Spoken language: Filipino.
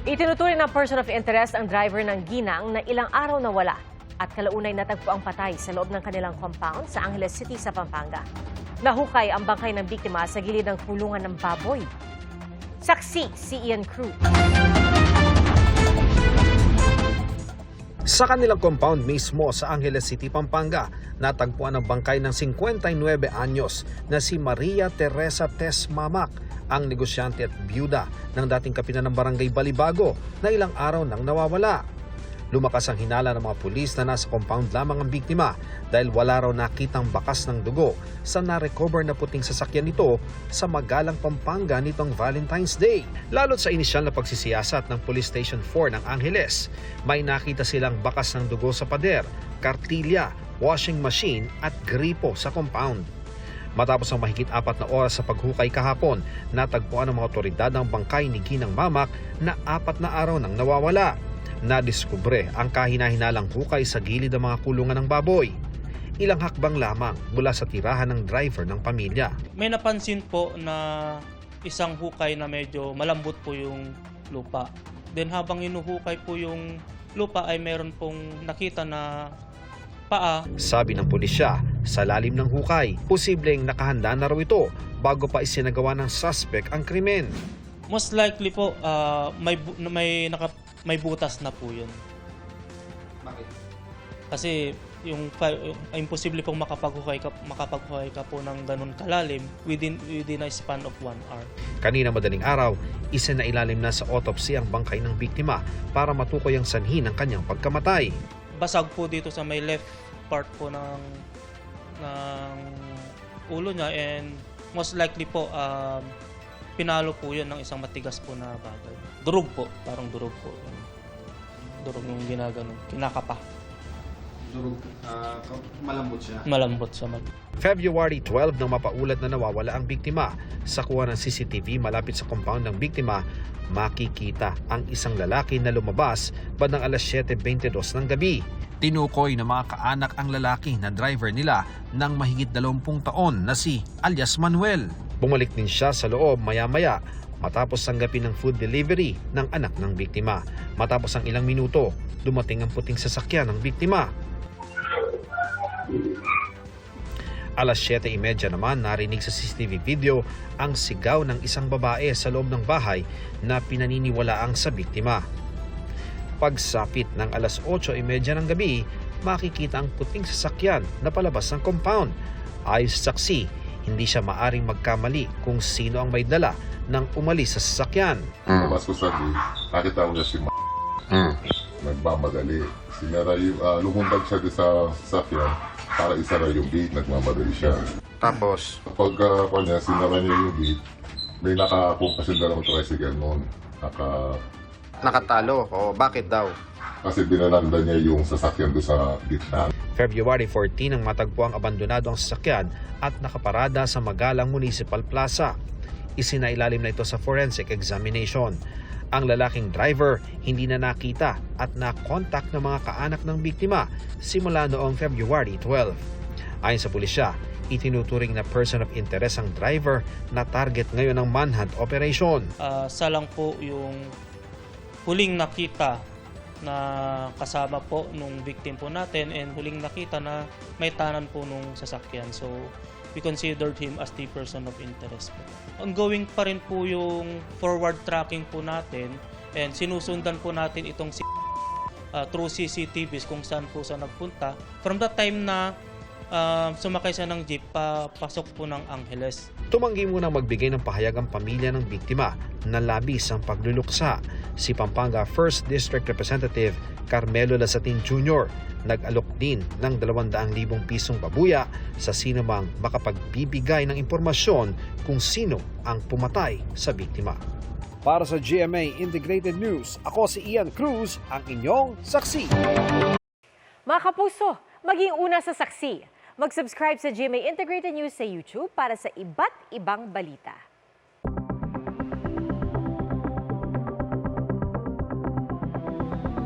Itinuturing ng person of interest ang driver ng ginang na ilang araw na wala at kalaunay natagpo ang patay sa loob ng kanilang compound sa Angeles City sa Pampanga. Nahukay ang bangkay ng biktima sa gilid ng kulungan ng baboy. Saksi si Ian Cruz. Sa kanilang compound mismo sa Angeles City, Pampanga, natagpuan ang bangkay ng 59 anyos na si Maria Teresa Tess Mamak, ang negosyante at byuda ng dating kapitan ng Barangay Balibago na ilang araw nang nawawala. Lumakas ang hinala ng mga pulis na nasa compound lamang ang biktima dahil wala raw nakitang bakas ng dugo sa na-recover na puting sasakyan nito sa Magalang, Pampanga nitong Valentine's Day. Lalo't sa inisyal na pagsisiyasat ng Police Station 4 ng Angeles, may nakita silang bakas ng dugo sa pader, kartilya, washing machine at gripo sa compound. Matapos ang mahigit 4 na oras sa paghukay kahapon, natagpuan ng mga otoridad ang bangkay ni Ginang Mamak na 4 na araw nang nawawala. Nadiskubre ang kahina-hinalang hukay sa gilid ng mga kulungan ng baboy. Ilang hakbang lamang mula sa tirahan ng driver ng pamilya. May napansin po na isang hukay na medyo malambot po yung lupa. Then habang hinuhukay po yung lupa ay meron pong nakita na paa. Sabi ng pulisya, sa lalim ng hukay, posibleng nakahanda na raw ito bago pa isinagawa ng suspect ang krimen. Most likely po may butas na po yun. Bakit? Kasi imposible pong makapaghuhay ka po ng ganun kalalim within a span of 1 hour. Kanina madaling araw, isinailalim na sa autopsy ang bangkay ng biktima para matukoy ang sanhi ng kanyang pagkamatay. Basag po dito sa may left part po ng ulo niya, and most likely po pinalo po yun ng isang matigas po na bagay. Durog po, parang durog po. Durog yung ginaganon, kinakapa. Durog, malambot siya. Malambot siya. February 12 nang mapaulat na nawawala ang biktima. Sa kuha ng CCTV malapit sa compound ng biktima, makikita ang isang lalaki na lumabas bandang alas 7:22 ng gabi. Tinukoy ng mga kaanak ang lalaki na driver nila ng mahigit 20 taon na si alias Manuel. Bumalik din siya sa loob maya-maya matapos tanggapin ng food delivery ng anak ng biktima. Matapos ang ilang minuto, dumating ang puting sasakyan ng biktima. Alas 7:30 naman narinig sa CCTV video ang sigaw ng isang babae sa loob ng bahay na pinaniniwalaang sa biktima. Pagsapit ng alas 8:30 ng gabi, makikita ang puting sasakyan na palabas ng compound. Ayon sa saksi, hindi siya maaring magkamali kung sino ang may dala nang umalis sa sasakyan. Mas ko sabi, nakita ko niya si nagmamadali. Lumundag siya sa sasakyan para isara yung gate, nagmamadali siya. Tapos, Kapag kanya, sinara niya yung gate, may nakakumpas yung dalawang tricycle noon. nakatalo. O bakit daw? Kasi binalanda niya yung sasakyan doon sa gitna. February 14 nang matagpo ang abandonado ang sasakyan at nakaparada sa Magalang Municipal Plaza. Isinailalim na ito sa forensic examination. Ang lalaking driver hindi na nakita at na-contact ng mga kaanak ng biktima simula noong February 12. Ayon sa pulisya, itinuturing na person of interest ang driver na target ngayon ng manhunt operation. Salang po yung huling nakita na kasama po nung victim po natin, and huling nakita na may tanan po nung sasakyan. So we considered him as the person of interest po. Ongoing pa rin po yung forward tracking po natin, and sinusundan po natin itong through CCTVs kung saan po siya nagpunta. From the time na sumakay siya ng jeep pasok po ng Angeles. Tumanggi muna magbigay ng pahayag ang pamilya ng biktima na labis ang pagluluksa. Si Pampanga 1st District Representative Carmelo Lasatin Jr. nag-alok din ng 200,000 pisong babuya sa sinumang makapagbibigay ng impormasyon kung sino ang pumatay sa biktima. Para sa GMA Integrated News, ako si Ian Cruz, ang inyong saksi. Mga kapuso, maging una sa saksi. Mag-subscribe sa GMA Integrated News sa YouTube para sa iba't ibang balita.